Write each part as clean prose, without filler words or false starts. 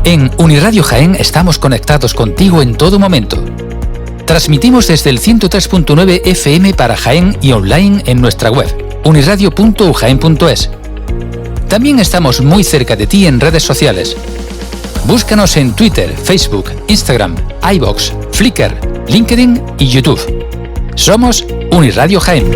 En Uniradio Jaén estamos conectados contigo en todo momento. Transmitimos desde el 103.9 FM para Jaén y online en nuestra web, uniradio.ujaen.es. También estamos muy cerca de ti en redes sociales. Búscanos en Twitter, Facebook, Instagram, iVoox, Flickr, LinkedIn y YouTube. Somos Uniradio Jaén.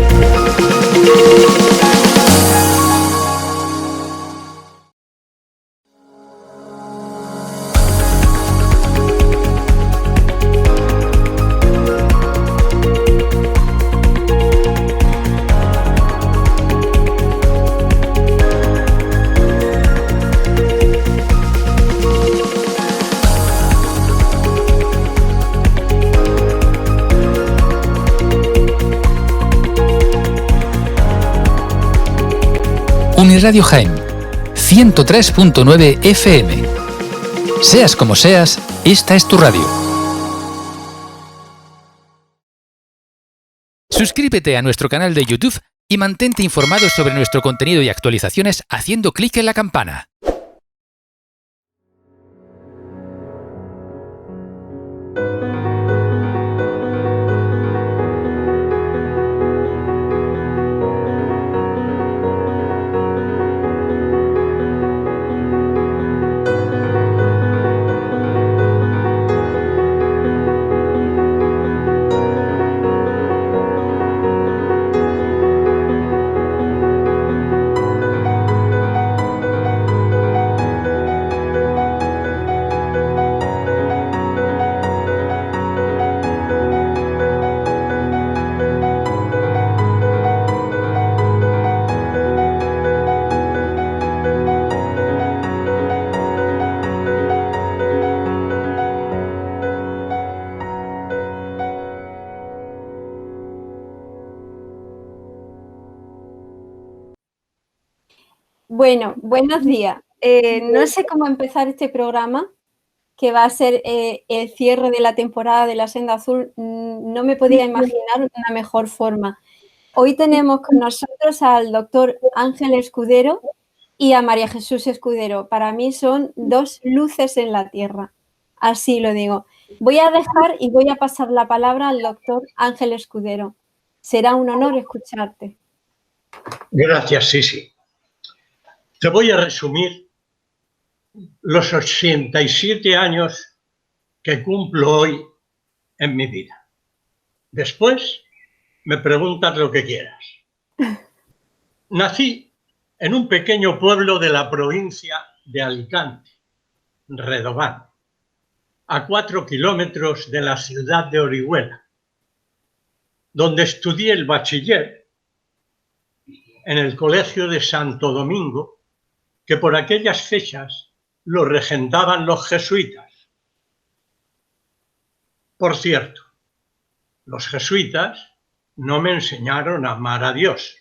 Uniradio Jaén, 103.9 FM. Seas como seas, esta es tu radio. Suscríbete a nuestro canal de YouTube y mantente informado sobre nuestro contenido y actualizaciones haciendo clic en la campana. Bueno, buenos días. No sé cómo empezar este programa, que va a ser el cierre de la temporada de La Senda Azul. No me podía imaginar una mejor forma. Hoy tenemos con nosotros al doctor Ángel Escudero y a María Jesús Escudero. Para mí son dos luces en la tierra, así lo digo. Voy a dejar y voy a pasar la palabra al doctor Ángel Escudero. Será un honor escucharte. Gracias, Sisi. Te voy a resumir los 87 años que cumplo hoy en mi vida. Después me preguntas lo que quieras. Nací en un pequeño pueblo de la provincia de Alicante, Redován, a 4 kilómetros de la ciudad de Orihuela, donde estudié el bachiller en el Colegio de Santo Domingo, que por aquellas fechas lo regentaban los jesuitas. Por cierto, los jesuitas no me enseñaron a amar a Dios.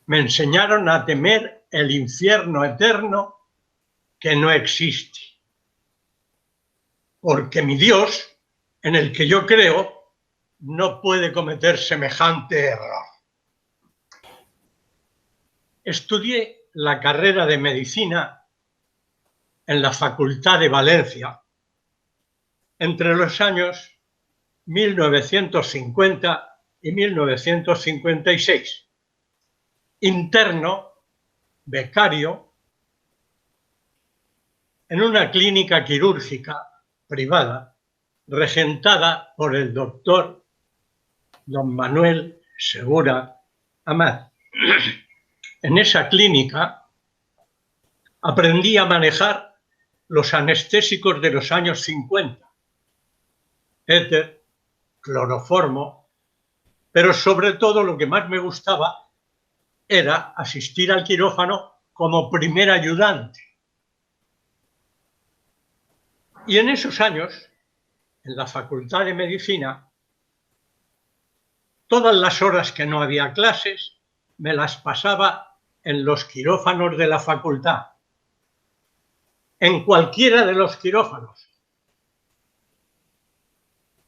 Me enseñaron a temer el infierno eterno que no existe. Porque mi Dios, en el que yo creo, no puede cometer semejante error. Estudié la carrera de medicina en la Facultad de Valencia entre los años 1950 y 1956. Interno, becario, en una clínica quirúrgica privada regentada por el doctor don Manuel Segura Amat. En esa clínica aprendí a manejar los anestésicos de los años 50, éter, cloroformo, pero sobre todo lo que más me gustaba era asistir al quirófano como primer ayudante. Y en esos años, en la Facultad de Medicina, todas las horas que no había clases, me las pasaba en los quirófanos de la facultad, en cualquiera de los quirófanos,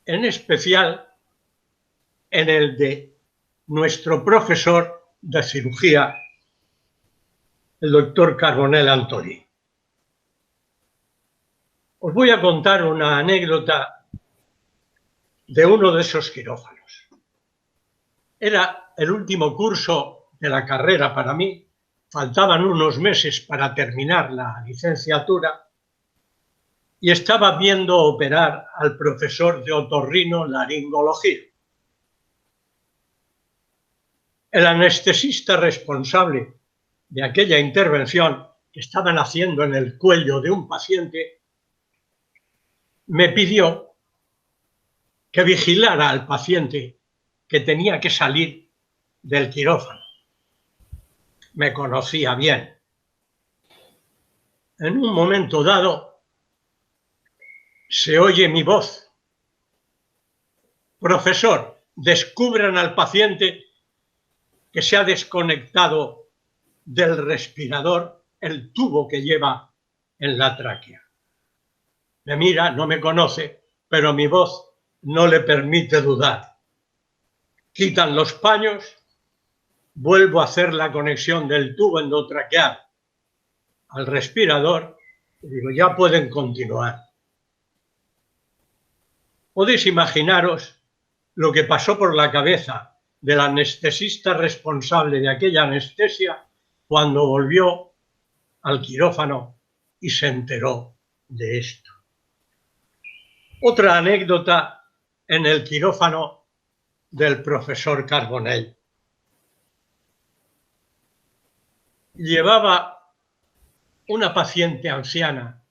en especial en el de nuestro profesor de cirugía, el doctor Carbonell Antoni. Os voy a contar una anécdota de uno de esos quirófanos. Era el último curso de la carrera para mí, faltaban unos meses para terminar la licenciatura y estaba viendo operar al profesor de otorrinolaringología. El anestesista responsable de aquella intervención que estaban haciendo en el cuello de un paciente me pidió que vigilara al paciente que tenía que salir del quirófano. Me conocía bien. En un momento dado se oye mi voz. Profesor, descubran al paciente que se ha desconectado del respirador el tubo que lleva en la tráquea. Me mira, no me conoce, pero mi voz no le permite dudar. Quitan los paños, vuelvo a hacer la conexión del tubo endotraqueal al respirador y digo, ya pueden continuar. Podéis imaginaros lo que pasó por la cabeza del anestesista responsable de aquella anestesia cuando volvió al quirófano y se enteró de esto. Otra anécdota en el quirófano del profesor Carbonell. Llevaba una paciente anciana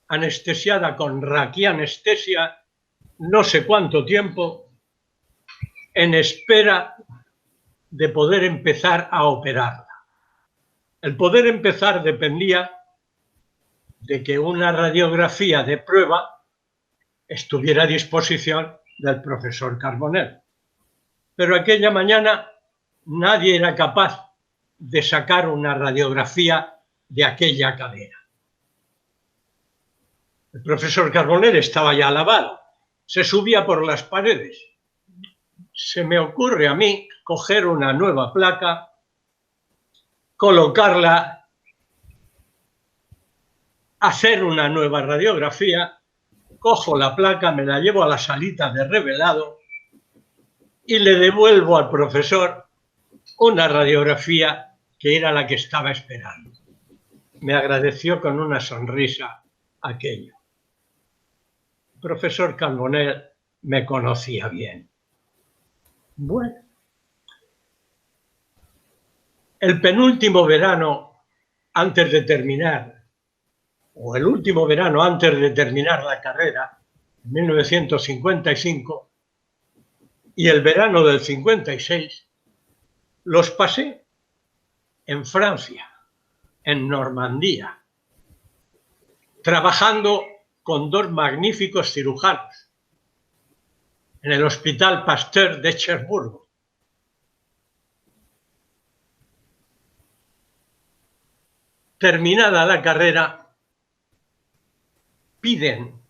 anestesiada con raquianestesia no sé cuánto tiempo en espera de poder empezar a operarla. El poder empezar dependía de que una radiografía de prueba estuviera a disposición del profesor Carbonell. Pero aquella mañana nadie era capaz de sacar una radiografía de aquella cadera. El profesor Carbonell estaba ya lavado, se subía por las paredes. Se me ocurre a mí coger una nueva placa, colocarla, hacer una nueva radiografía, cojo la placa, me la llevo a la salita de revelado y le devuelvo al profesor una radiografía que era la que estaba esperando. Me agradeció con una sonrisa aquello. El profesor Carbonell me conocía bien. Bueno, el penúltimo verano antes de terminar, o el último verano antes de terminar la carrera, en 1955, y el verano del 56, los pasé en Francia, en Normandía, trabajando con dos magníficos cirujanos en el Hospital Pasteur de Cherbourg. Terminada la carrera, piden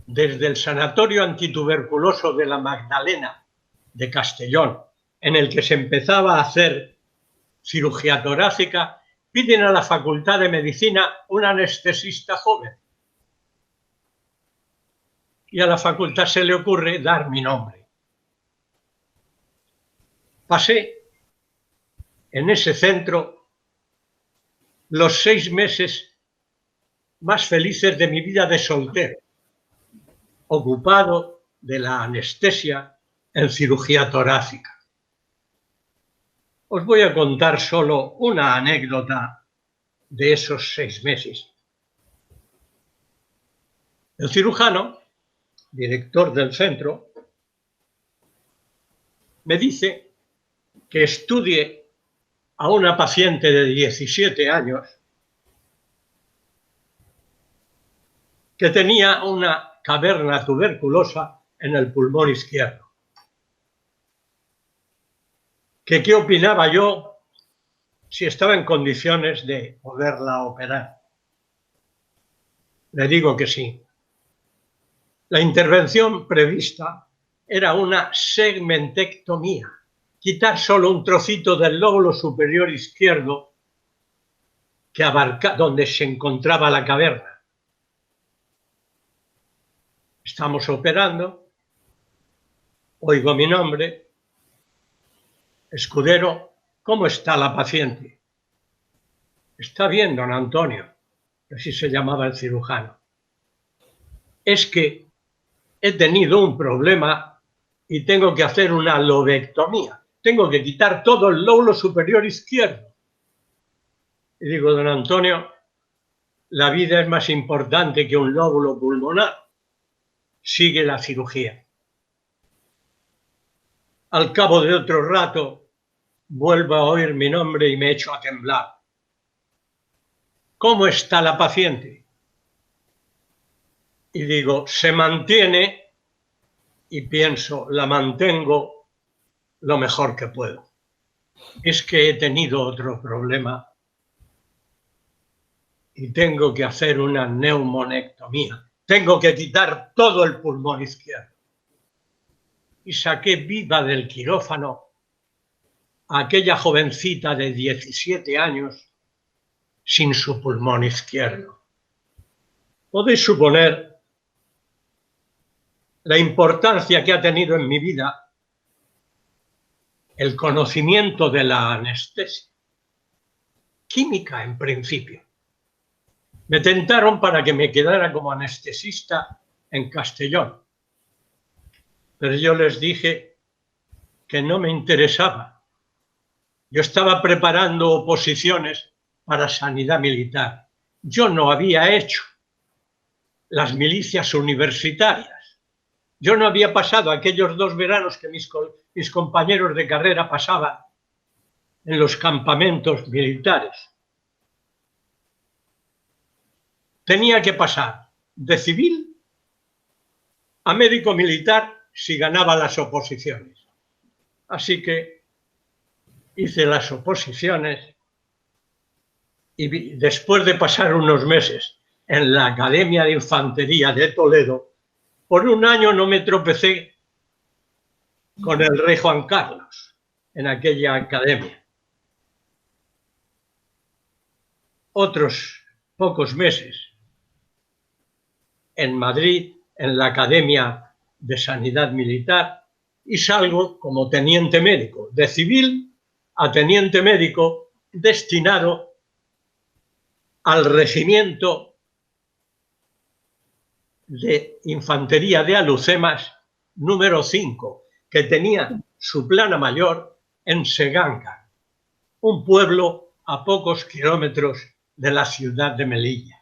desde el Sanatorio Antituberculoso de la Magdalena de Castellón, en el que se empezaba a hacer cirugía torácica, piden a la Facultad de Medicina un anestesista joven. Y a la facultad se le ocurre dar mi nombre. Pasé en ese centro los 6 meses más felices de mi vida de soltero, ocupado de la anestesia en cirugía torácica. Os voy a contar solo una anécdota de esos 6 meses. El cirujano, director del centro, me dice que estudie a una paciente de 17 años que tenía una caverna tuberculosa en el pulmón izquierdo. Que qué opinaba yo si estaba en condiciones de poderla operar. Le digo que sí. La intervención prevista era una segmentectomía, quitar solo un trocito del lóbulo superior izquierdo que abarca donde se encontraba la caverna. Estamos operando, oigo mi nombre, Escudero, ¿cómo está la paciente? Está bien, don Antonio, así se llamaba el cirujano. Es que he tenido un problema y tengo que hacer una lobectomía. Tengo que quitar todo el lóbulo superior izquierdo. Y digo, don Antonio, la vida es más importante que un lóbulo pulmonar. Sigue la cirugía. Al cabo de otro rato, vuelvo a oír mi nombre y me echo a temblar. ¿Cómo está la paciente? Y digo, se mantiene, y pienso, la mantengo lo mejor que puedo. Es que he tenido otro problema y tengo que hacer una neumonectomía. Tengo que quitar todo el pulmón izquierdo. Y saqué viva del quirófano a aquella jovencita de 17 años sin su pulmón izquierdo. Podéis suponer la importancia que ha tenido en mi vida el conocimiento de la anestesia. Química, en principio. Me tentaron para que me quedara como anestesista en Castellón, pero yo les dije que no me interesaba. Yo estaba preparando oposiciones para sanidad militar. Yo no había hecho las milicias universitarias. Yo no había pasado aquellos 2 veranos que mis compañeros de carrera pasaban en los campamentos militares. Tenía que pasar de civil a médico militar si ganaba las oposiciones. Así que hice las oposiciones y después de pasar unos meses en la Academia de Infantería de Toledo, por un año no me tropecé con el rey Juan Carlos en aquella academia. Otros pocos meses en Madrid, en la Academia de Sanidad Militar, y salgo como teniente médico, de civil a teniente médico destinado al regimiento de Infantería de Alucemas número 5, que tenía su plana mayor en Seganga, un pueblo a pocos kilómetros de la ciudad de Melilla.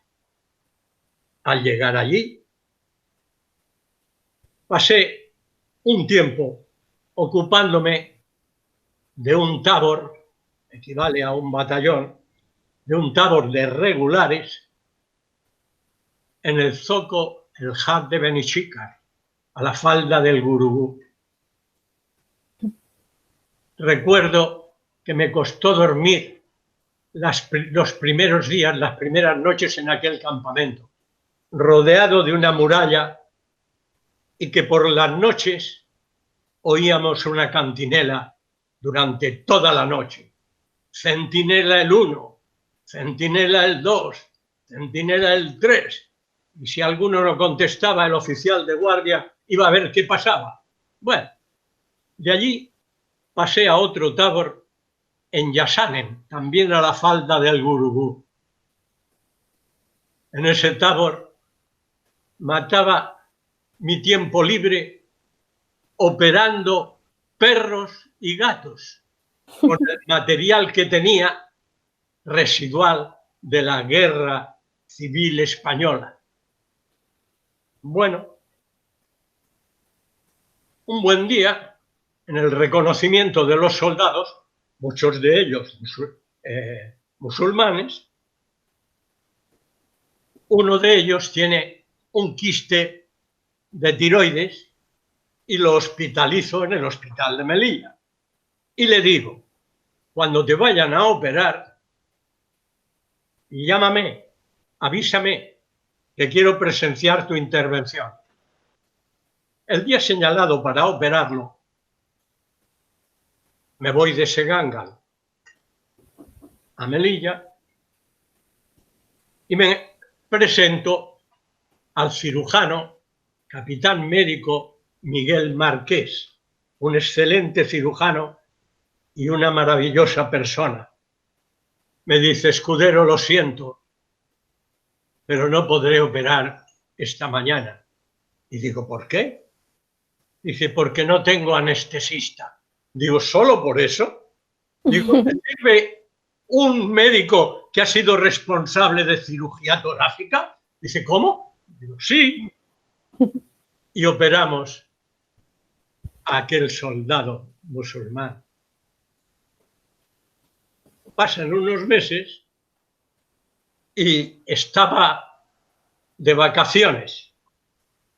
Al llegar allí, pasé un tiempo ocupándome de un tabor, equivale a un batallón, de un tabor de regulares en el zoco El Jat de Benichícar, a la falda del Gurugú. Recuerdo que me costó dormir los primeros días, las primeras noches en aquel campamento, rodeado de una muralla, y que por las noches oíamos una cantinela durante toda la noche. Centinela el 1, centinela el 2, centinela el 3. Y si alguno no contestaba, el oficial de guardia iba a ver qué pasaba. Bueno, de allí pasé a otro tabor en Yasanen, también a la falda del Gurugú. En ese tabor mataba mi tiempo libre operando perros y gatos con el material que tenía residual de la guerra civil española. Bueno, un buen día, en el reconocimiento de los soldados, muchos de ellos musulmanes, uno de ellos tiene un quiste de tiroides y lo hospitalizo en el hospital de Melilla. Y le digo, cuando te vayan a operar, llámame, avísame, que quiero presenciar tu intervención. El día señalado para operarlo, me voy de Seganga a Melilla y me presento al cirujano capitán médico Miguel Marqués, un excelente cirujano y una maravillosa persona. Me dice: Escudero, lo siento, pero no podré operar esta mañana. Y digo: ¿por qué? Dice: porque no tengo anestesista. Digo: ¿solo por eso? Digo: ¿te sirve un médico que ha sido responsable de cirugía torácica? Dice: ¿cómo? Digo: sí. Y operamos a aquel soldado musulmán. Pasan unos meses y estaba de vacaciones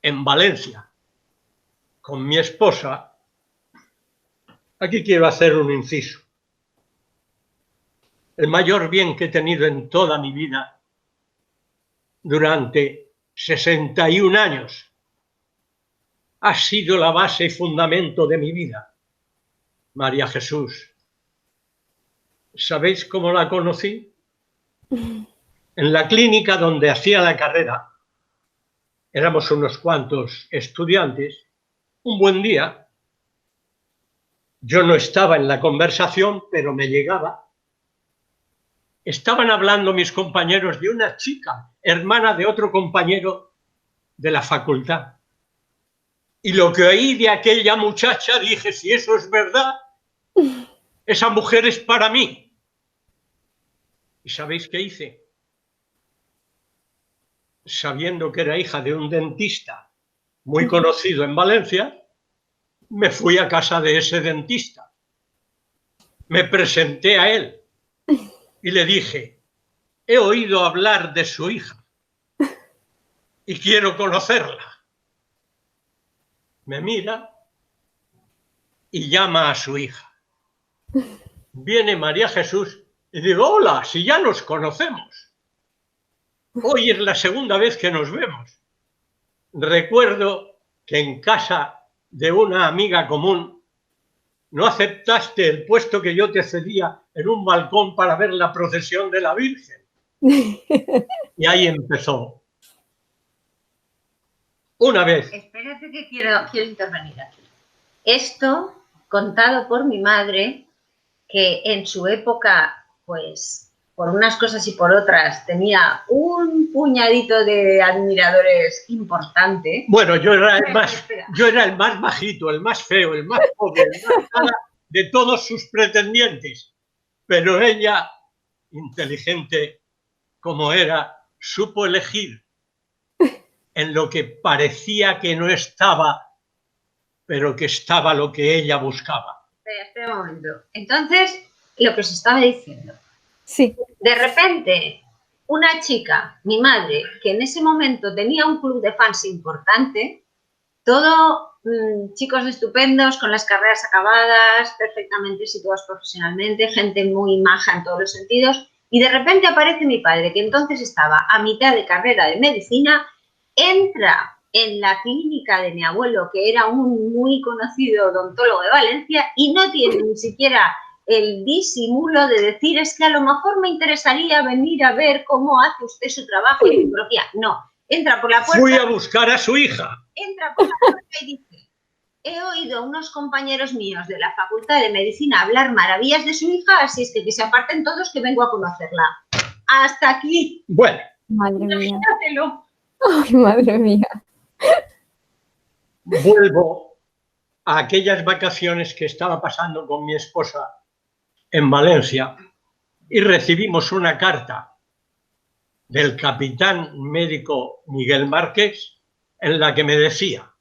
en Valencia con mi esposa. Aquí quiero hacer un inciso. El mayor bien que he tenido en toda mi vida durante 61 años ha sido la base y fundamento de mi vida, María Jesús. ¿Sabéis cómo la conocí? En la clínica donde hacía la carrera, éramos unos cuantos estudiantes. Un buen día, yo no estaba en la conversación, pero me llegaba. Estaban hablando mis compañeros de una chica, hermana de otro compañero de la facultad. Y lo que oí de aquella muchacha, dije: si eso es verdad, esa mujer es para mí. ¿Y sabéis qué hice? Sabiendo que era hija de un dentista muy conocido en Valencia, me fui a casa de ese dentista. Me presenté a él y le dije: he oído hablar de su hija y quiero conocerla. Me mira y llama a su hija. Viene María Jesús y digo: hola, si ya nos conocemos. Hoy es la segunda vez que nos vemos. Recuerdo que en casa de una amiga común no aceptaste el puesto que yo te cedía en un balcón para ver la procesión de la Virgen. Y ahí empezó. Una vez. Espérate que quiero intervenir aquí. Esto contado por mi madre, que en su época, pues, por unas cosas y por otras, tenía un puñadito de admiradores importante. Bueno, yo era el más bajito, el más feo, el más pobre, el más cara de todos sus pretendientes. Pero ella, inteligente como era, supo elegir en lo que parecía que no estaba, pero que estaba lo que ella buscaba. Espera un momento. Entonces, lo que os estaba diciendo. Sí. De repente, una chica, mi madre, que en ese momento tenía un club de fans importante, todo chicos estupendos, con las carreras acabadas, perfectamente situados profesionalmente, gente muy maja en todos los sentidos, y de repente aparece mi padre, que entonces estaba a mitad de carrera de medicina, entra en la clínica de mi abuelo, que era un muy conocido odontólogo de Valencia, y no tiene ni siquiera el disimulo de decir: es que a lo mejor me interesaría venir a ver cómo hace usted su trabajo de oncología. No, entra por la puerta. Fui a buscar a su hija. Entra por la puerta y dice: he oído a unos compañeros míos de la Facultad de Medicina hablar maravillas de su hija, así es que se aparten todos, que vengo a conocerla. Hasta aquí. Bueno. Madre mía. Imagínatelo. Ay, madre mía. Vuelvo a aquellas vacaciones que estaba pasando con mi esposa en Valencia y recibimos una carta del capitán médico Miguel Márquez en la que me decía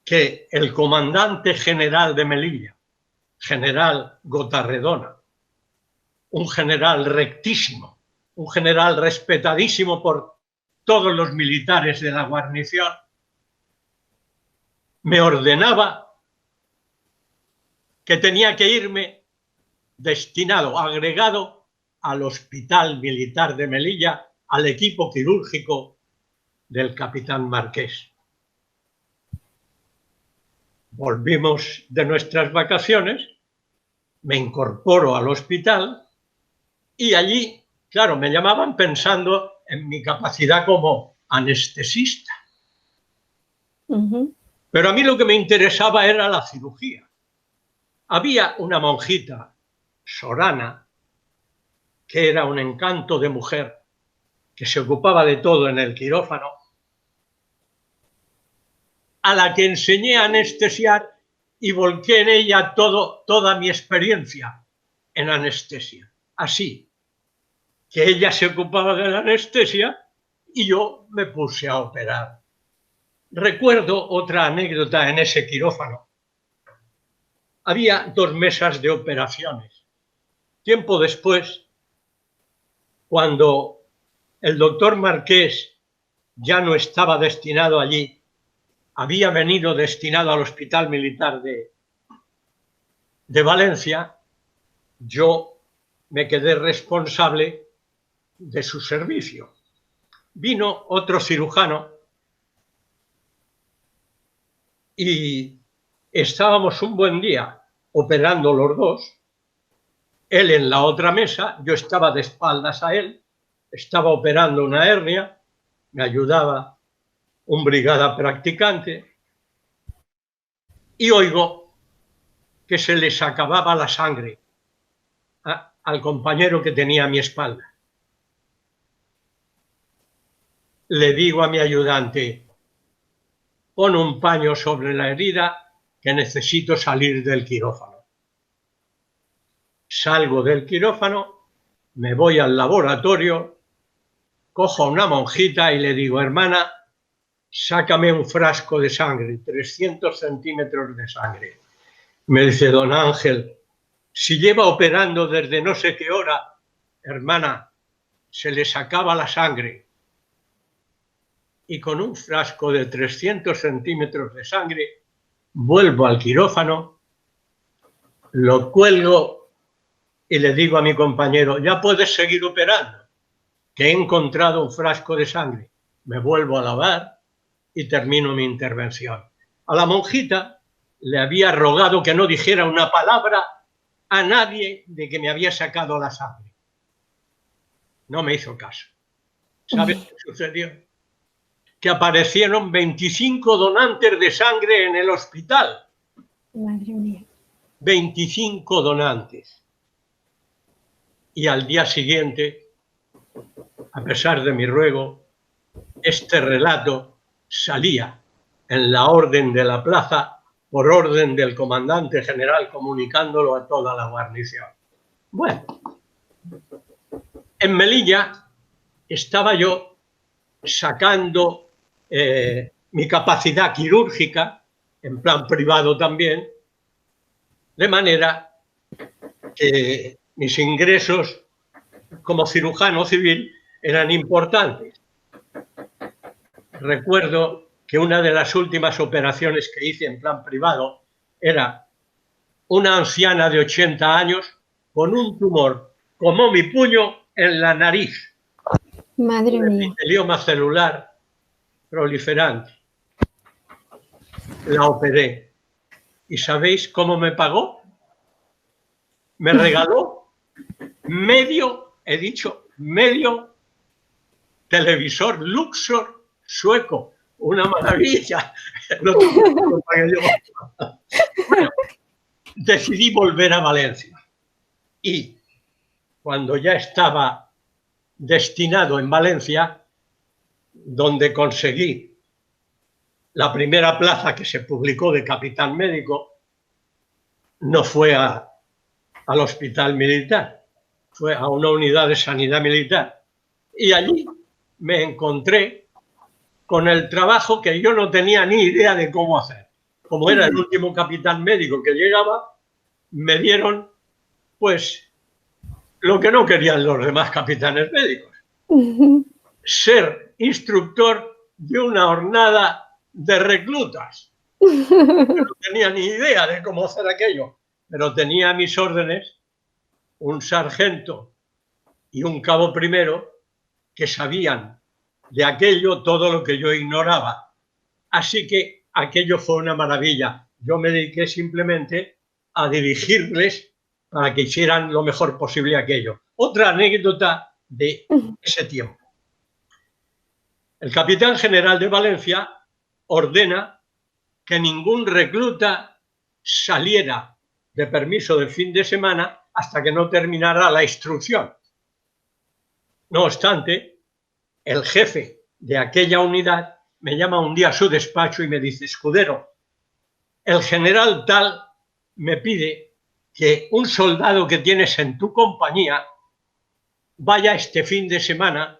que el comandante general de Melilla, general Gotarredona, un general rectísimo, un general respetadísimo por todos los militares de la guarnición, me ordenaba que tenía que irme destinado, agregado al Hospital Militar de Melilla, al equipo quirúrgico del capitán Marqués. Volvimos de nuestras vacaciones, me incorporo al hospital y allí, claro, me llamaban pensando en mi capacidad como anestesista. Pero a mí lo que me interesaba era la cirugía. Había una monjita, Sorana, que era un encanto de mujer, que se ocupaba de todo en el quirófano, a la que enseñé a anestesiar y volqué en ella toda mi experiencia en anestesia. Así que ella se ocupaba de la anestesia y yo me puse a operar. Recuerdo otra anécdota en ese quirófano. Había 2 mesas de operaciones. Tiempo después, cuando el doctor Marqués ya no estaba destinado allí, había venido destinado al Hospital Militar de Valencia, yo me quedé responsable de su servicio. Vino otro cirujano y estábamos un buen día operando los dos, él en la otra mesa, yo estaba de espaldas a él, estaba operando una hernia, me ayudaba un brigada practicante y oigo que se les acababa la sangre al compañero que tenía a mi espalda. Le digo a mi ayudante, pon un paño sobre la herida que necesito salir del quirófano. Salgo del quirófano, me voy al laboratorio, cojo a una monjita y le digo, hermana, sácame un frasco de sangre, 300 centímetros de sangre. Me dice, don Ángel, si lleva operando desde no sé qué hora, hermana, se le sacaba la sangre. Y con un frasco de 300 centímetros de sangre, vuelvo al quirófano, lo cuelgo y le digo a mi compañero, ya puedes seguir operando, que he encontrado un frasco de sangre. Me vuelvo a lavar y termino mi intervención. A la monjita le había rogado que no dijera una palabra a nadie de que me había sacado la sangre. No me hizo caso. ¿Sabes qué sucedió? Que aparecieron 25 donantes de sangre en el hospital. Madre mía. 25 donantes. Y al día siguiente, a pesar de mi ruego, este relato salía en la orden de la plaza por orden del comandante general comunicándolo a toda la guarnición. Bueno, en Melilla estaba yo sacando mi capacidad quirúrgica, en plan privado también, de manera que mis ingresos como cirujano civil eran importantes. Recuerdo que una de las últimas operaciones que hice en plan privado era una anciana de 80 años con un tumor como mi puño en la nariz. Madre Un mía. epitelioma celular proliferante. La operé. ¿Y sabéis cómo me pagó? Me regaló medio televisor Luxor sueco. Una maravilla. Lo pagué yo. Bueno, decidí volver a Valencia. Y cuando ya estaba destinado en Valencia, donde conseguí la primera plaza que se publicó de capitán médico, no fue al hospital militar, fue a una unidad de sanidad militar. Y allí me encontré con el trabajo que yo no tenía ni idea de cómo hacer. Como era el último capitán médico que llegaba, me dieron, pues, lo que no querían los demás capitanes médicos. Ser instructor de una hornada de reclutas. Yo no tenía ni idea de cómo hacer aquello, pero tenía a mis órdenes un sargento y un cabo primero que sabían de aquello todo lo que yo ignoraba. Así que aquello fue una maravilla. Yo me dediqué simplemente a dirigirles para que hicieran lo mejor posible aquello. Otra anécdota de ese tiempo. El capitán general de Valencia ordena que ningún recluta saliera de permiso de fin de semana hasta que no terminara la instrucción. No obstante, el jefe de aquella unidad me llama un día a su despacho y me dice: escudero, el general tal me pide que un soldado que tienes en tu compañía vaya este fin de semana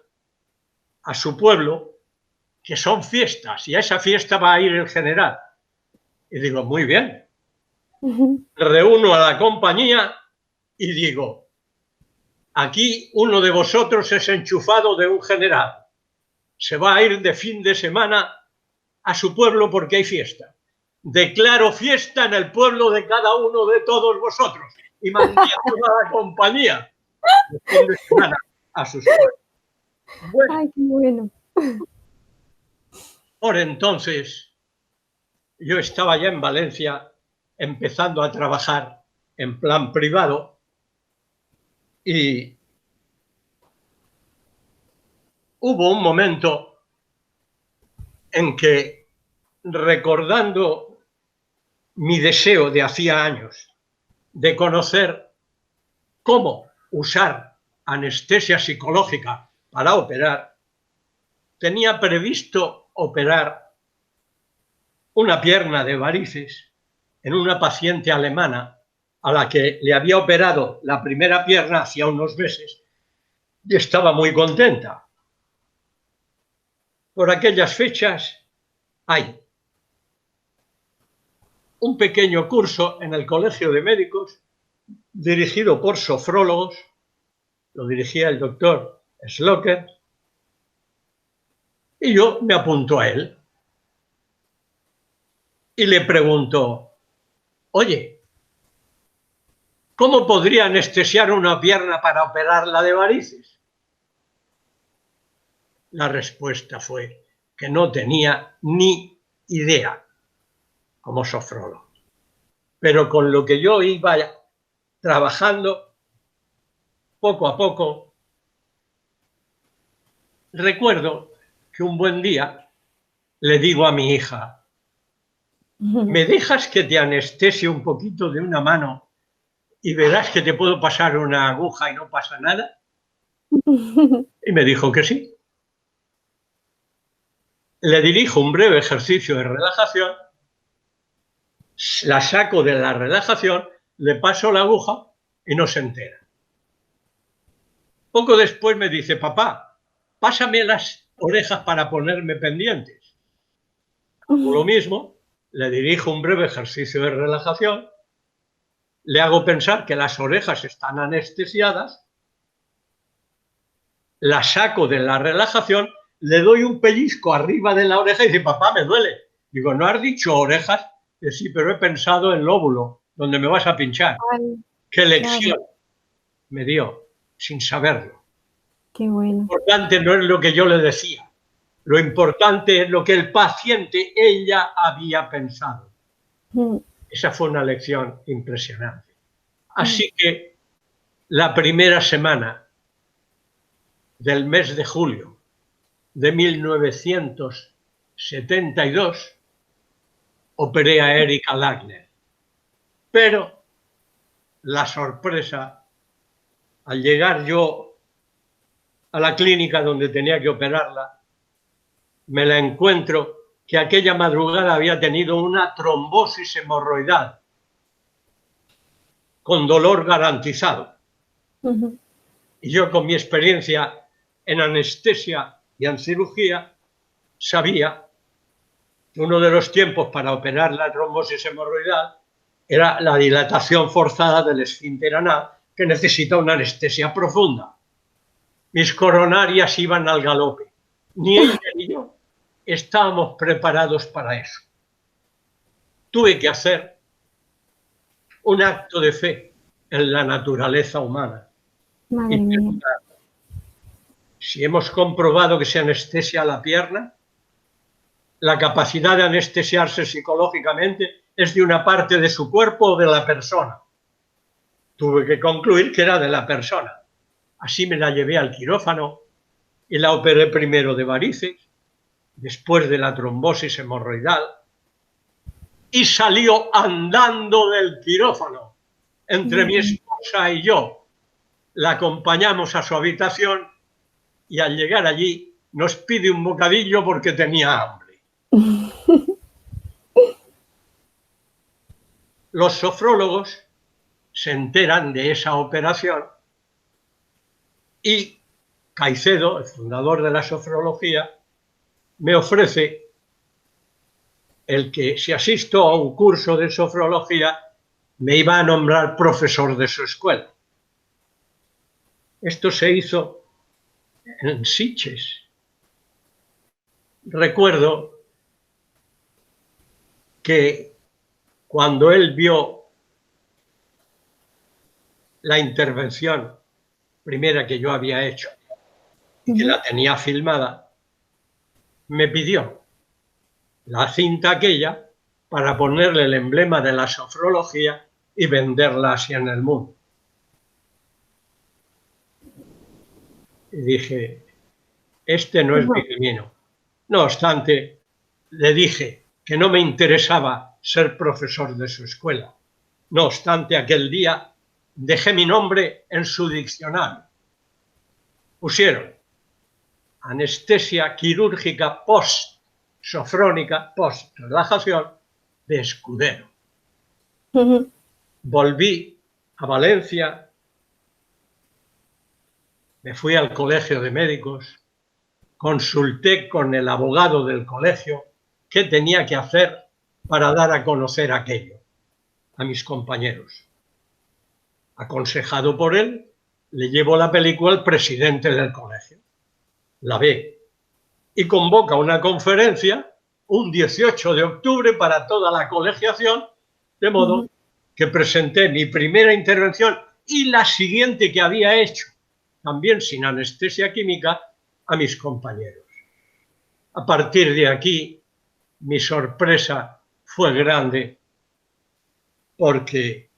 a su pueblo, que son fiestas, y a esa fiesta va a ir el general. Y digo, muy bien. Reúno a la compañía y digo, aquí uno de vosotros es enchufado de un general. Se va a ir de fin de semana a su pueblo porque hay fiesta. Declaro fiesta en el pueblo de cada uno de todos vosotros. Y mandé a toda la compañía de fin de semana a sus pueblos. Bueno, Ay, qué bueno. por entonces, yo estaba ya en Valencia empezando a trabajar en plan privado y hubo un momento en que, recordando mi deseo de hacía años de conocer cómo usar anestesia psicológica para operar, tenía previsto operar una pierna de varices en una paciente alemana a la que le había operado la primera pierna hacía unos meses y estaba muy contenta. Por aquellas fechas hay un pequeño curso en el Colegio de Médicos dirigido por sofrólogos, lo dirigía el doctor Slocker, y yo me apunto a él. Y le pregunto, oye, ¿cómo podría anestesiar una pierna para operarla de varices? La respuesta fue que no tenía ni idea como sofrólogo. Pero con lo que yo iba trabajando, poco a poco, recuerdo que un buen día le digo a mi hija, ¿me dejas que te anestesie un poquito de una mano y verás que te puedo pasar una aguja y no pasa nada? Y me dijo que sí. Le dirijo un breve ejercicio de relajación, la saco de la relajación, le paso la aguja y no se entera. Poco después me dice, papá, pásame las orejas para ponerme pendientes. Hago lo mismo, le dirijo un breve ejercicio de relajación, le hago pensar que las orejas están anestesiadas, la saco de la relajación, le doy un pellizco arriba de la oreja y dice, papá, me duele. Digo, ¿no has dicho orejas? Dice, sí, pero he pensado en lóbulo, donde me vas a pinchar. Ay, qué lección claro. me dio, sin saberlo. Qué bueno. Lo importante no es lo que yo le decía, lo importante es lo que el paciente, ella, había pensado. Esa fue una lección impresionante. Así que la primera semana del mes de julio de 1972 operé a Erika Lagner. Pero la sorpresa, al llegar yo a la clínica donde tenía que operarla, me la encuentro que aquella madrugada había tenido una trombosis hemorroidal con dolor garantizado. Y yo, con mi experiencia en anestesia y en cirugía, sabía que uno de los tiempos para operar la trombosis hemorroidal era la dilatación forzada del esfínter anal, que necesita una anestesia profunda. Mis coronarias iban al galope. Ni ella ni yo estábamos preparados para eso. Tuve que hacer un acto de fe en la naturaleza humana. Madre mía. Si hemos comprobado que se anestesia la pierna, la capacidad de anestesiarse psicológicamente es de una parte de su cuerpo o de la persona. Tuve que concluir que era de la persona. Así me la llevé al quirófano y la operé primero de varices, después de la trombosis hemorroidal, y salió andando del quirófano. Entre mi esposa y yo la acompañamos a su habitación y al llegar allí nos pide un bocadillo porque tenía hambre. Los sofrólogos se enteran de esa operación y Caicedo, el fundador de la sofrología, me ofrece el que si asisto a un curso de sofrología me iba a nombrar profesor de su escuela. Esto se hizo en Sitges. Recuerdo que cuando él vio la intervención primera que yo había hecho y que la tenía filmada, me pidió la cinta aquella para ponerle el emblema de la sofrología y venderla así en el mundo. Y dije, este no es mi camino. No obstante, le dije que no me interesaba ser profesor de su escuela. No obstante, aquel día dejé mi nombre en su diccionario. Pusieron anestesia quirúrgica post-sofrónica, post-relajación de Escudero. Volví a Valencia, me fui al colegio de médicos, consulté con el abogado del colegio qué tenía que hacer para dar a conocer aquello a mis compañeros. Aconsejado por él, le llevo la película al presidente del colegio. La ve y convoca una conferencia un 18 de octubre para toda la colegiación, de modo que presenté mi primera intervención y la siguiente que había hecho, también sin anestesia química, a mis compañeros. A partir de aquí, mi sorpresa fue grande porque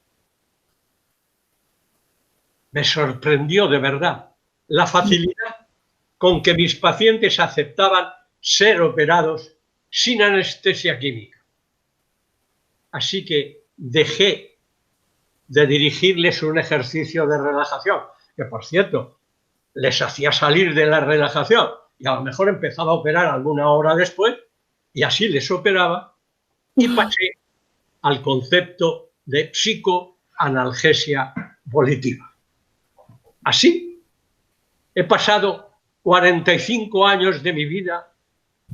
me sorprendió de verdad la facilidad con que mis pacientes aceptaban ser operados sin anestesia química. Así que dejé de dirigirles un ejercicio de relajación, que por cierto, les hacía salir de la relajación y a lo mejor empezaba a operar alguna hora después y así les operaba y pasé al concepto de psicoanalgesia volitiva. Así he pasado 45 años de mi vida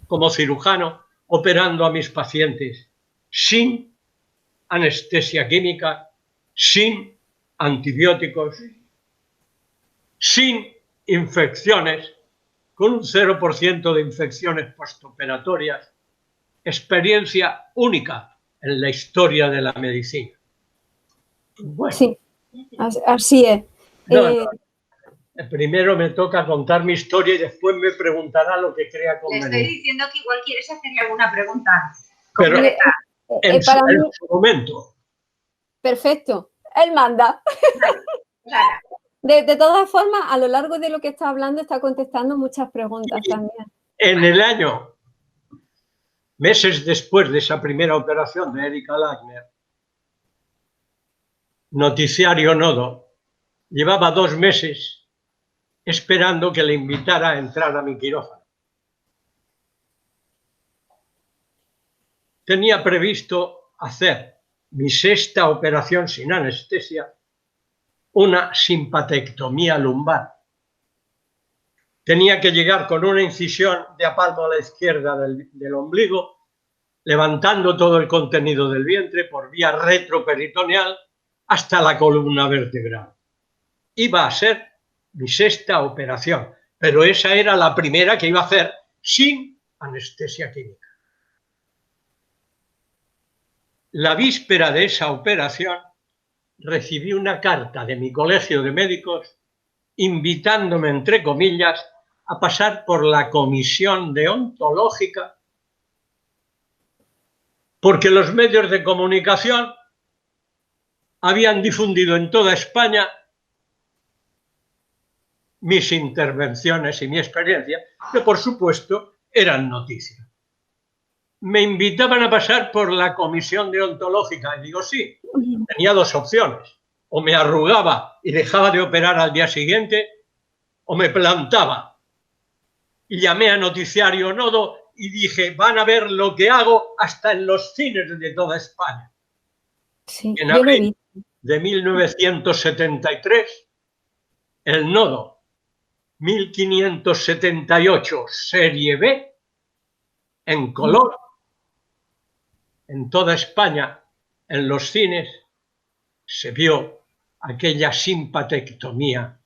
como cirujano operando a mis pacientes sin anestesia química, sin antibióticos, sin infecciones, con un 0% de infecciones postoperatorias, experiencia única en la historia de la medicina. Bueno, sí, así es. No. Primero me toca contar mi historia y después me preguntará lo que crea conveniente. Le estoy diciendo que igual quieres hacerle alguna pregunta. Pero en su momento. Perfecto, él manda. Claro. De todas formas, a lo largo de lo que está hablando, está contestando muchas preguntas también. En el año, meses después de esa primera operación de Erika Lagner, Noticiario Nodo llevaba 2 meses esperando que le invitara a entrar a mi quirófano. Tenía previsto hacer mi 6ª operación sin anestesia, una simpatectomía lumbar. Tenía que llegar con una incisión de a palmo a la izquierda del ombligo, levantando todo el contenido del vientre por vía retroperitoneal hasta la columna vertebral. Iba a ser mi 6ª operación, pero esa era la primera que iba a hacer sin anestesia química. La víspera de esa operación recibí una carta de mi colegio de médicos invitándome, entre comillas, a pasar por la comisión deontológica porque los medios de comunicación habían difundido en toda España mis intervenciones y mi experiencia, que por supuesto eran noticia. me invitaban a pasar por la comisión deontológica. Y digo, sí, tenía dos opciones. O me arrugaba y dejaba de operar al día siguiente, o me plantaba. Y llamé a Noticiario Nodo y dije, van a ver lo que hago hasta en los cines de toda España. Sí, En yo lo he abril visto. de 1973, el Nodo 1578 Serie B, en color, en toda España, en los cines, se vio aquella simpatectomía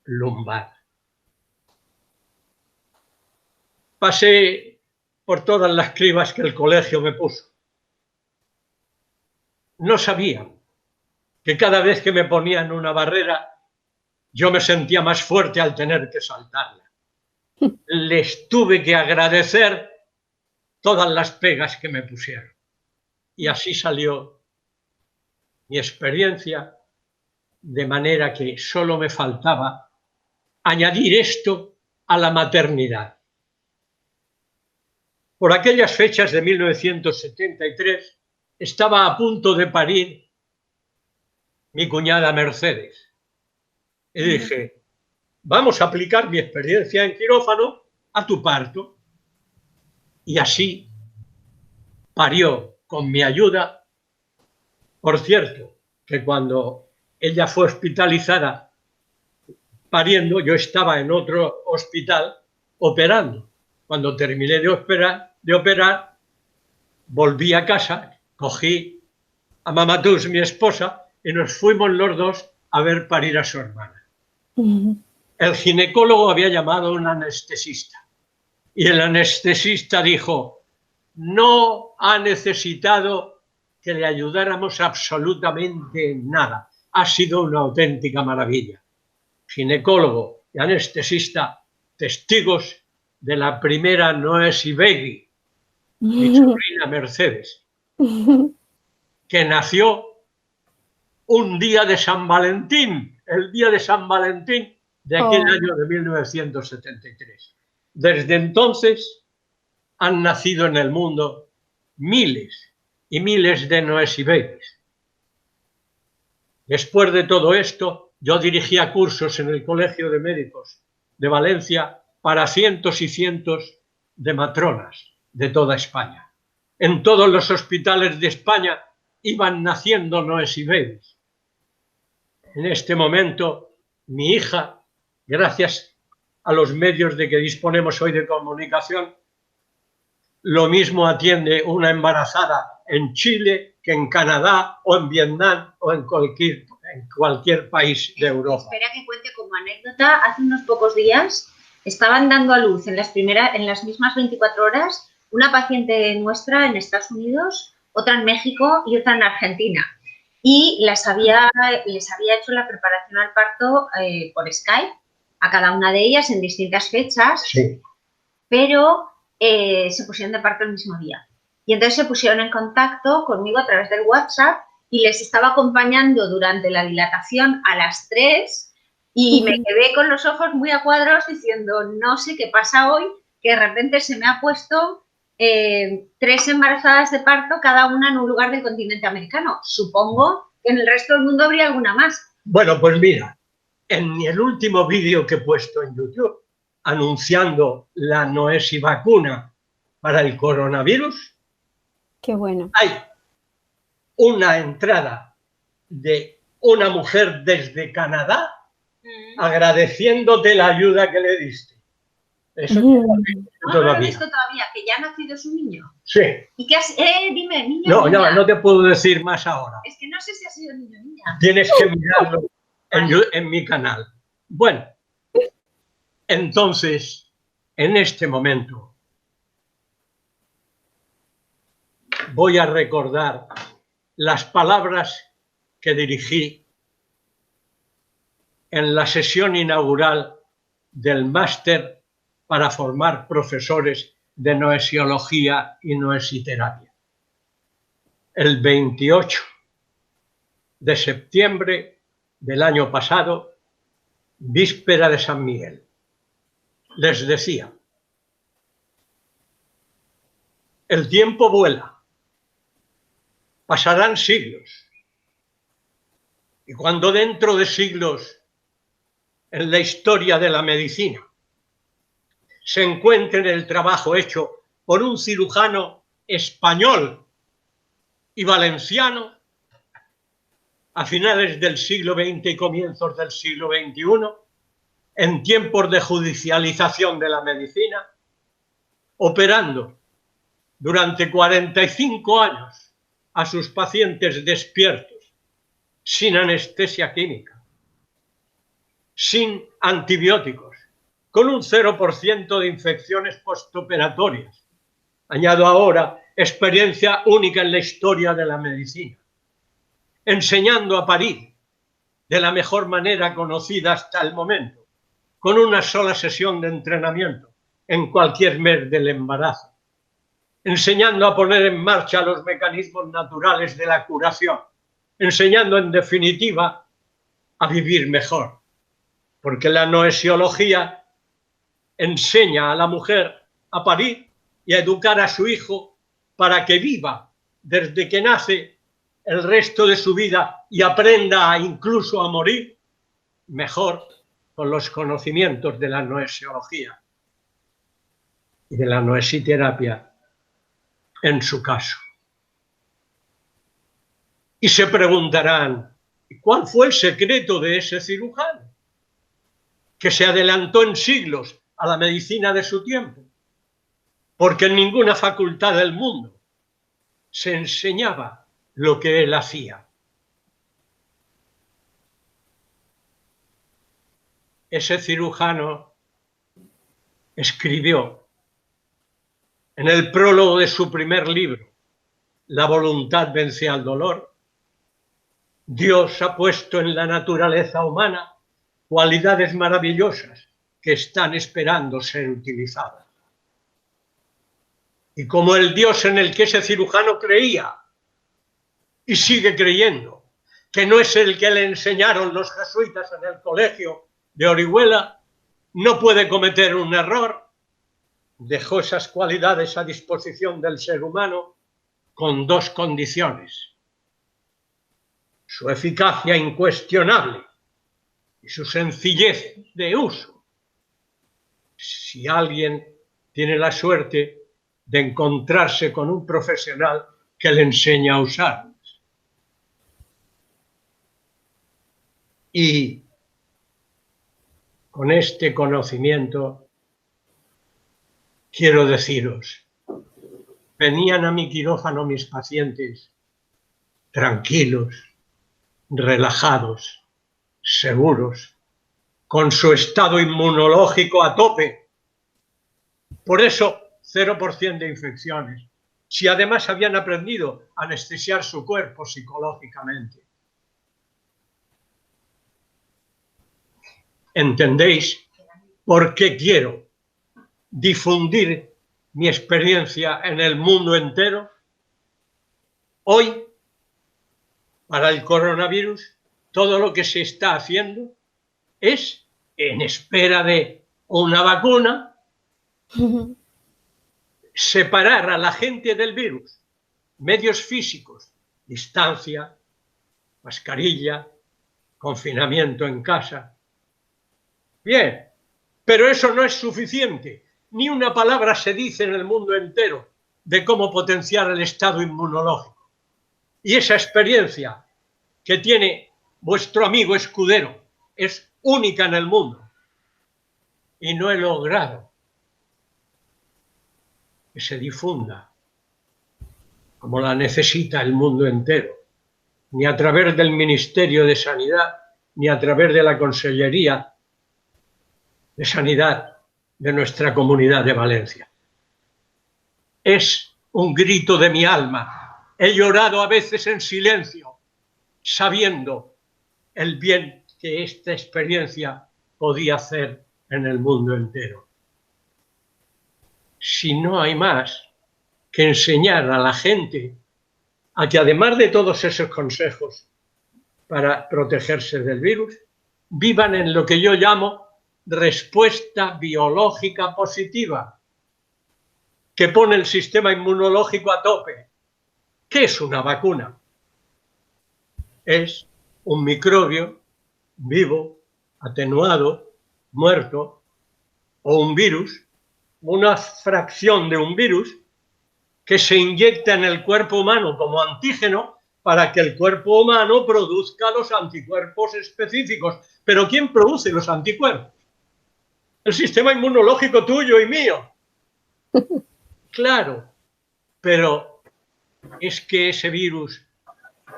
lumbar. Pasé por todas las cribas que el colegio me puso. No sabían que cada vez que me ponían una barrera, yo me sentía más fuerte al tener que saltarla. Les tuve que agradecer todas las pegas que me pusieron. Y así salió mi experiencia, de manera que solo me faltaba añadir esto a la maternidad. Por aquellas fechas de 1973 estaba a punto de parir mi cuñada Mercedes. Y dije, vamos a aplicar mi experiencia en quirófano a tu parto. Y así parió con mi ayuda. Por cierto, que cuando ella fue hospitalizada pariendo, yo estaba en otro hospital operando. Cuando terminé de operar, volví a casa, cogí a Mamatús, mi esposa, y nos fuimos los dos a ver parir a su hermana. El ginecólogo había llamado a un anestesista y el anestesista dijo, no ha necesitado que le ayudáramos absolutamente en nada. Ha sido una auténtica maravilla. Ginecólogo y anestesista, testigos de la primera Noes Ibegui, mi sobrina Mercedes, que nació un día de San Valentín, el día de San Valentín de aquel año de 1973. Desde entonces han nacido en el mundo miles y miles de Noes Ibegis. Después de todo esto, yo dirigía cursos en el Colegio de Médicos de Valencia para cientos y cientos de matronas de toda España. En todos los hospitales de España iban naciendo Noes Ibegis. En este momento, mi hija, gracias a los medios de que disponemos hoy de comunicación, lo mismo atiende una embarazada en Chile que en Canadá o en Vietnam o en cualquier país de Europa. Espera que cuente como anécdota, hace unos pocos días estaban dando a luz en las mismas 24 horas una paciente nuestra en Estados Unidos, otra en México y otra en Argentina. Y les había hecho la preparación al parto por Skype a cada una de ellas en distintas fechas, sí, pero se pusieron de parto el mismo día. Y entonces se pusieron en contacto conmigo a través del WhatsApp y les estaba acompañando durante la dilatación a las 3 y me quedé con los ojos muy a cuadros diciendo, no sé qué pasa hoy, que de repente se me ha puesto 3 embarazadas de parto, cada una en un lugar del continente americano. Supongo que en el resto del mundo habría alguna más. Bueno, pues mira, en el último vídeo que he puesto en YouTube, anunciando la Noesi vacuna para el coronavirus, qué bueno, hay una entrada de una mujer desde Canadá agradeciéndote la ayuda que le diste. Eso no lo he visto todavía, que ya ha nacido su niño. Sí. ¿Y qué has? Dime, niño. No, niña. no te puedo decir más ahora. Es que no sé si ha sido niño o niña. Tienes que mirarlo en mi canal. Bueno, entonces, en este momento, voy a recordar las palabras que dirigí en la sesión inaugural del máster para formar profesores de noesiología y noesiterapia. El 28 de septiembre del año pasado, víspera de San Miguel. Les decía, El tiempo vuela. Pasarán siglos. Y cuando dentro de siglos, en la historia de la medicina, se encuentre el trabajo hecho por un cirujano español y valenciano, a finales del siglo XX y comienzos del siglo XXI, en tiempos de judicialización de la medicina, operando durante 45 años a sus pacientes despiertos, sin anestesia química, sin antibióticos, con un 0% de infecciones postoperatorias. Añado ahora, experiencia única en la historia de la medicina, enseñando a parir de la mejor manera conocida hasta el momento, con una sola sesión de entrenamiento en cualquier mes del embarazo, enseñando a poner en marcha los mecanismos naturales de la curación, enseñando en definitiva a vivir mejor, porque la noesiología enseña a la mujer a parir y a educar a su hijo para que viva desde que nace el resto de su vida y aprenda incluso a morir mejor con los conocimientos de la noesiología y de la noesiterapia en su caso. Y se preguntarán, ¿cuál fue el secreto de ese cirujano que se adelantó en siglos a la medicina de su tiempo? Porque en ninguna facultad del mundo se enseñaba lo que él hacía. Ese cirujano escribió en el prólogo de su primer libro, La voluntad vence al dolor: Dios ha puesto en la naturaleza humana cualidades maravillosas que están esperando ser utilizadas. Y como el Dios en el que ese cirujano creía y sigue creyendo, que no es el que le enseñaron los jesuitas en el colegio de Orihuela, no puede cometer un error, dejó esas cualidades a disposición del ser humano con dos condiciones: su eficacia incuestionable y su sencillez de uso. Si alguien tiene la suerte de encontrarse con un profesional que le enseña a usarlas. Y con este conocimiento quiero deciros, venían a mi quirófano mis pacientes tranquilos, relajados, seguros, con su estado inmunológico a tope. Por eso, 0% de infecciones, si además habían aprendido a anestesiar su cuerpo psicológicamente. ¿Entendéis por qué quiero difundir mi experiencia en el mundo entero? Hoy, para el coronavirus, todo lo que se está haciendo es en espera de una vacuna, separar a la gente del virus, medios físicos, distancia, mascarilla, confinamiento en casa. Bien, pero eso no es suficiente. Ni una palabra se dice en el mundo entero de cómo potenciar el estado inmunológico. Y esa experiencia que tiene vuestro amigo Escudero es única en el mundo. Y no he logrado que se difunda como la necesita el mundo entero, ni a través del Ministerio de Sanidad, ni a través de la Consellería de Sanidad de nuestra Comunidad de Valencia. Es un grito de mi alma. He llorado a veces en silencio, sabiendo el bien que esta experiencia podía hacer en el mundo entero. Si no hay más que enseñar a la gente a que, además de todos esos consejos para protegerse del virus, vivan en lo que yo llamo respuesta biológica positiva. que pone el sistema inmunológico a tope. ¿Qué es una vacuna? Es un microbio vivo, atenuado, muerto, o un virus, una fracción de un virus que se inyecta en el cuerpo humano como antígeno para que el cuerpo humano produzca los anticuerpos específicos. ¿Pero quién produce los anticuerpos? El sistema inmunológico tuyo y mío. Claro, pero es que ese virus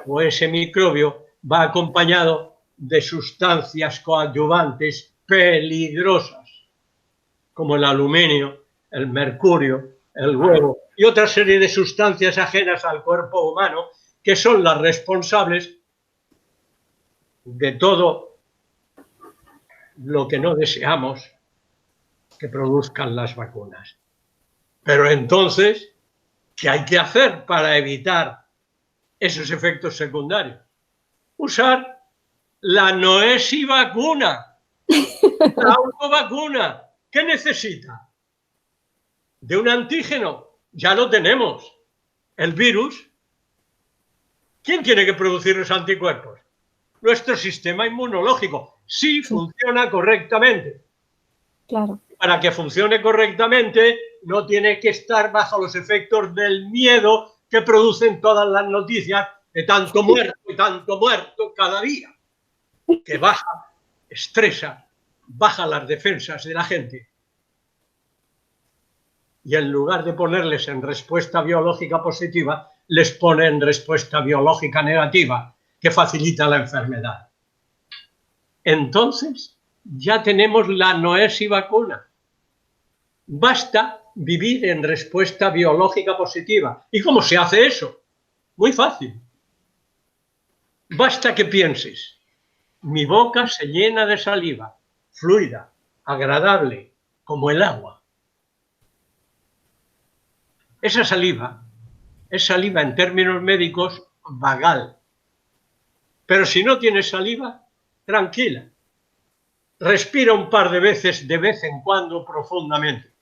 o ese microbio va acompañado de sustancias coadyuvantes peligrosas, como el aluminio, el mercurio, el huevo y otra serie de sustancias ajenas al cuerpo humano que son las responsables de todo lo que no deseamos que produzcan las vacunas. Pero entonces, ¿qué hay que hacer para evitar esos efectos secundarios? Usar la noesivacuna, la autovacuna. ¿Qué necesita? De un antígeno. Ya lo tenemos. El virus. ¿Quién tiene que producir los anticuerpos? Nuestro sistema inmunológico. Sí funciona correctamente. Claro. Para que funcione correctamente, no tiene que estar bajo los efectos del miedo que producen todas las noticias de tanto muerto cada día, que baja, estresa, baja las defensas de la gente. Y en lugar de ponerles en respuesta biológica positiva, les pone en respuesta biológica negativa, que facilita la enfermedad. Entonces, ya tenemos la noesivacuna. Basta vivir en respuesta biológica positiva. ¿Y cómo se hace eso? Muy fácil. Basta que pienses, mi boca se llena de saliva, fluida, agradable, como el agua. Esa saliva es saliva en términos médicos vagal. Pero si no tienes saliva, tranquila. Respira un par de veces de vez en cuando profundamente.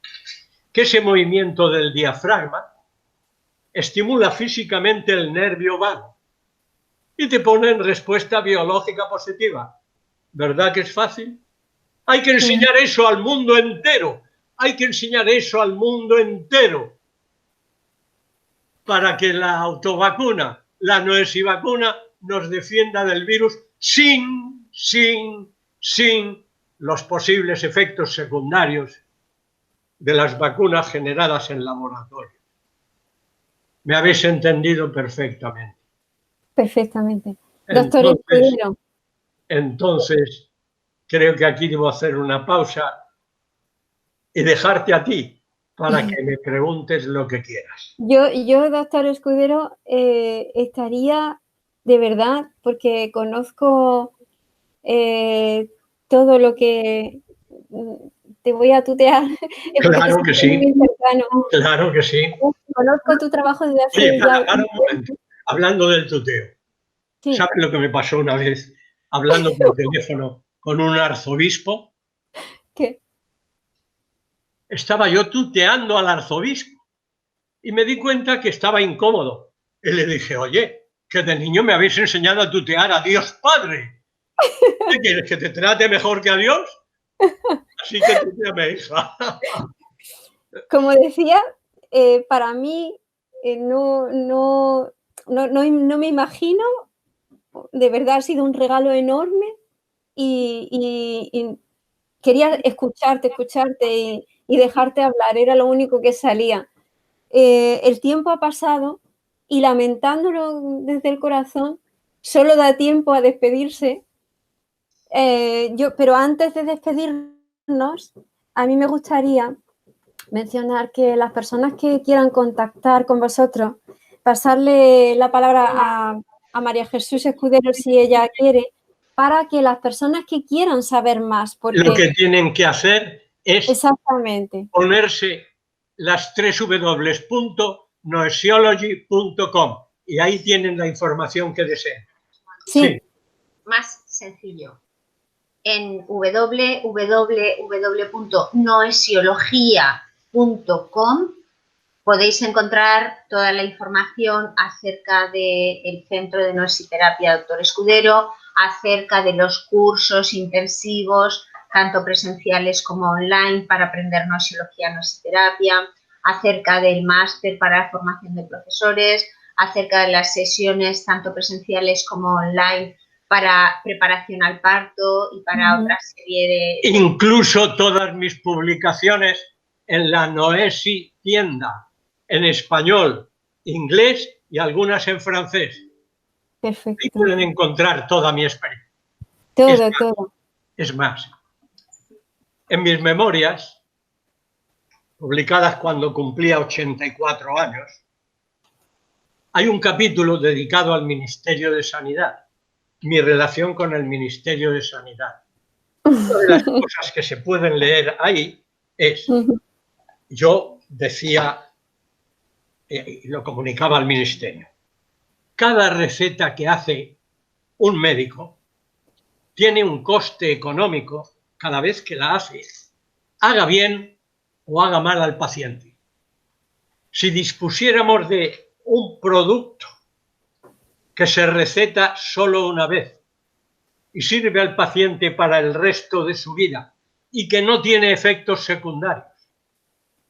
Que ese movimiento del diafragma estimula físicamente el nervio vago y te pone en respuesta biológica positiva. ¿Verdad que es fácil? Hay que enseñar eso al mundo entero. Hay que enseñar eso al mundo entero para que la autovacuna, la noesivacuna, nos defienda del virus sin los posibles efectos secundarios de las vacunas generadas en laboratorio. Me habéis entendido perfectamente. Perfectamente. Doctor Escudero. Entonces, creo que aquí debo hacer una pausa y dejarte a ti para que me preguntes lo que quieras. Yo doctor Escudero, estaría de verdad, porque conozco todo lo que te voy a tutear. Claro que sí. Claro que sí. Conozco tu trabajo desde hace... Oye, para un momento, hablando del tuteo. Sí. ¿Sabes lo que me pasó una vez hablando por teléfono con un arzobispo? ¿Qué? Estaba yo tuteando al arzobispo y me di cuenta que estaba incómodo. Y le dije, oye, que de niño me habéis enseñado a tutear a Dios Padre. ¿Qué quieres, que te trate mejor que a Dios? Así que tuteame, hija. Como decía, para mí no me imagino, de verdad ha sido un regalo enorme y quería escucharte y dejarte hablar, era lo único que salía. El tiempo ha pasado y lamentándolo desde el corazón, solo da tiempo a despedirse. Pero antes de despedirnos, a mí me gustaría mencionar que las personas que quieran contactar con vosotros, pasarle la palabra a María Jesús Escudero si ella quiere, para que las personas que quieran saber más... Porque lo que tienen que hacer es exactamente ponerse las 3 www.noesiology.com y ahí tienen la información que deseen. Sí. Más sencillo. En www.noesiologia.com Podéis encontrar toda la información acerca del Centro de Noesiterapia Dr. Escudero, acerca de los cursos intensivos, tanto presenciales como online, para aprender noesiología, noesiterapia, acerca del máster para la formación de profesores, acerca de las sesiones tanto presenciales como online para preparación al parto y para otra serie de... Incluso todas mis publicaciones en la Noesi tienda, en español, inglés y algunas en francés. Perfecto. Ahí pueden encontrar toda mi experiencia. Todo. Es más, en mis memorias, publicadas cuando cumplía 84 años, hay un capítulo dedicado al Ministerio de Sanidad, mi relación con el Ministerio de Sanidad. Una de las cosas que se pueden leer ahí es, yo decía, y lo comunicaba al Ministerio, cada receta que hace un médico tiene un coste económico cada vez que la hace, haga bien o haga mal al paciente. Si dispusiéramos de un producto que se receta solo una vez y sirve al paciente para el resto de su vida y que no tiene efectos secundarios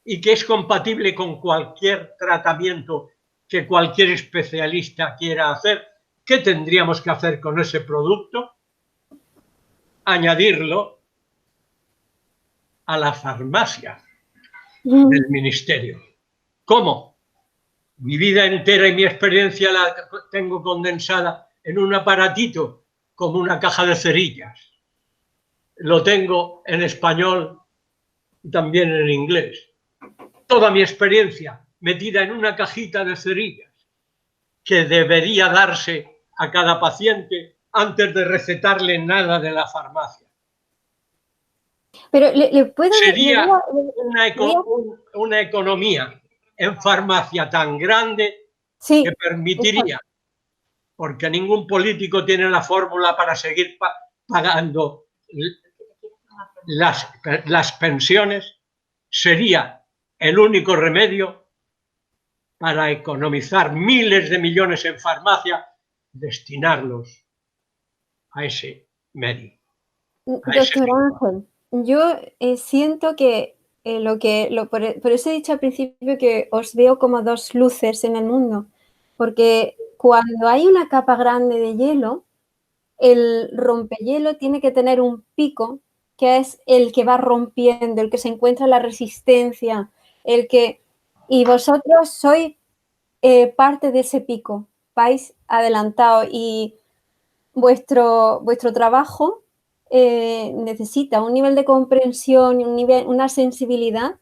y que es compatible con cualquier tratamiento que cualquier especialista quiera hacer, ¿qué tendríamos que hacer con ese producto? Añadirlo a la farmacia del ministerio. ¿Cómo? Mi vida entera y mi experiencia la tengo condensada en un aparatito como una caja de cerillas. Lo tengo en español y también en inglés. Toda mi experiencia metida en una cajita de cerillas que debería darse a cada paciente antes de recetarle nada de la farmacia. Pero le puedo... Sería una economía en farmacia tan grande que permitiría, porque ningún político tiene la fórmula para seguir pagando las pensiones, sería el único remedio para economizar miles de millones en farmacia, destinarlos a ese medio. Doctor Ángel, yo siento que por eso he dicho al principio que os veo como dos luces en el mundo, porque cuando hay una capa grande de hielo, el rompehielo tiene que tener un pico que es el que va rompiendo, el que se encuentra en la resistencia, y vosotros sois parte de ese pico, vais adelantado y vuestro trabajo necesita un nivel de comprensión y una sensibilidad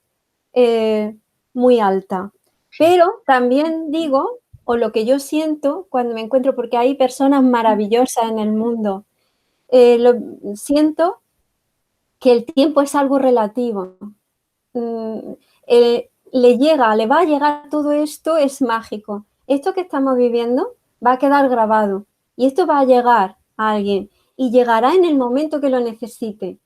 muy alta. Pero también digo, o lo que yo siento cuando me encuentro, porque hay personas maravillosas en el mundo, siento que el tiempo es algo relativo. Le va a llegar todo esto, es mágico. Esto que estamos viviendo va a quedar grabado y esto va a llegar a alguien y llegará en el momento que lo necesite.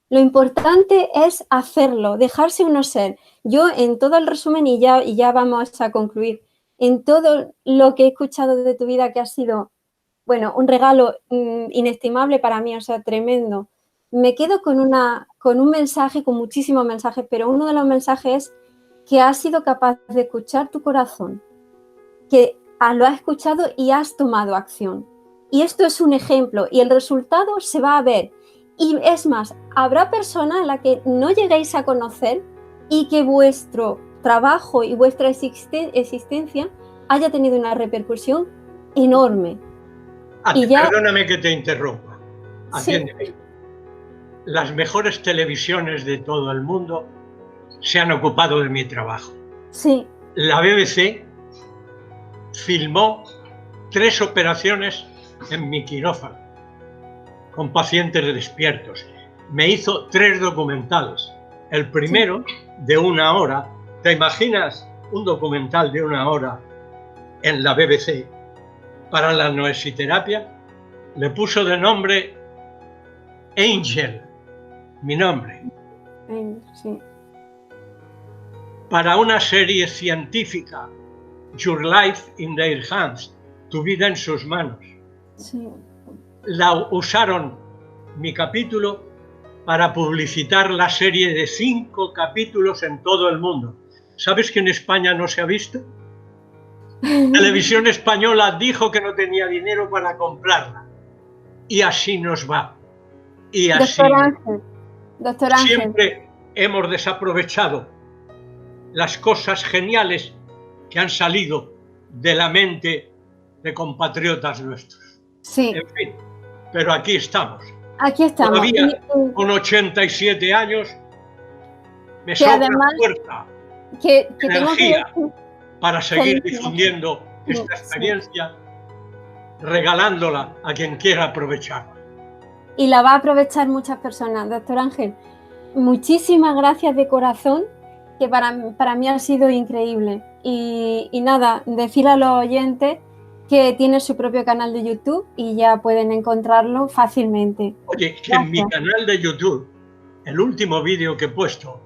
Lo importante es hacerlo, dejarse uno ser. Yo en todo el resumen, y ya vamos a concluir, en todo lo que he escuchado de tu vida, que ha sido, bueno, un regalo inestimable para mí, o sea, tremendo. Me quedo con un mensaje, con muchísimos mensajes, pero uno de los mensajes es que has sido capaz de escuchar tu corazón, que lo has escuchado y has tomado acción. Y esto es un ejemplo y el resultado se va a ver. Y es más, habrá personas a las que no lleguéis a conocer y que vuestro trabajo y vuestra existencia haya tenido una repercusión enorme. Perdóname que te interrumpa. Atiéndeme. Sí. Las mejores televisiones de todo el mundo se han ocupado de mi trabajo. Sí. La BBC filmó 3 operaciones en mi quirófano con pacientes despiertos. Me hizo 3 documentales. El primero de 1 hora. ¿Te imaginas un documental de 1 hora en la BBC para la noesiterapia? Le puso de nombre Angel, mi nombre. Sí. para una serie científica, Your Life in Their Hands, tu vida en sus manos. Sí. La usaron mi capítulo para publicitar la serie de 5 capítulos en todo el mundo. ¿Sabes que en España no se ha visto? Televisión Española dijo que no tenía dinero para comprarla. Y así nos va. Y así Doctor Ángel. Siempre hemos desaprovechado las cosas geniales que han salido de la mente de compatriotas nuestros. Sí. En fin, pero aquí estamos. Aquí estamos. Todavía con 87 años me sobra además, fuerza, que energía tengo para seguir difundiendo esta experiencia, regalándola a quien quiera aprovecharla. Y la va a aprovechar muchas personas, doctor Ángel. Muchísimas gracias de corazón, que para mí ha sido increíble. Y nada, decir a los oyentes que tiene su propio canal de YouTube y ya pueden encontrarlo fácilmente. Oye, que en mi canal de YouTube, el último vídeo que he puesto,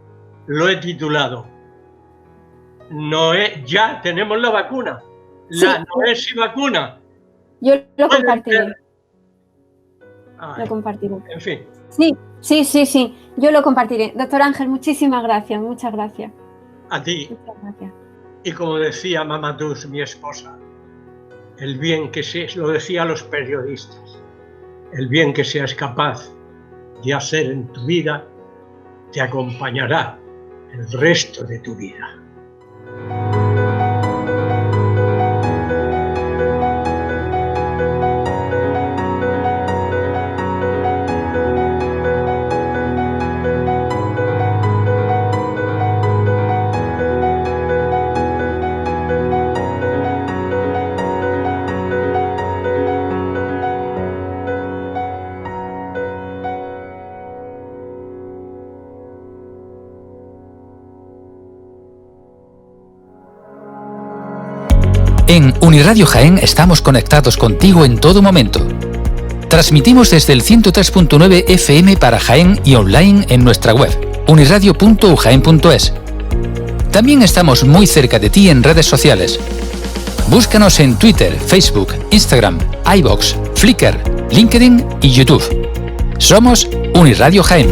lo he titulado Noé, ya tenemos la vacuna. La Noé sí vacuna. Yo lo compartiré. Ay, lo compartiré. En fin. Sí. Yo lo compartiré. Doctor Ángel, muchísimas gracias. Muchas gracias. A ti. Muchas gracias. Y como decía Mamadou, mi esposa, el bien que seas, lo decía a los periodistas, el bien que seas capaz de hacer en tu vida te acompañará el resto de tu vida. En Uniradio Jaén estamos conectados contigo en todo momento. Transmitimos desde el 103.9 FM para Jaén y online en nuestra web, uniradio.ujaen.es. También estamos muy cerca de ti en redes sociales. Búscanos en Twitter, Facebook, Instagram, iVoox, Flickr, LinkedIn y YouTube. Somos Uniradio Jaén.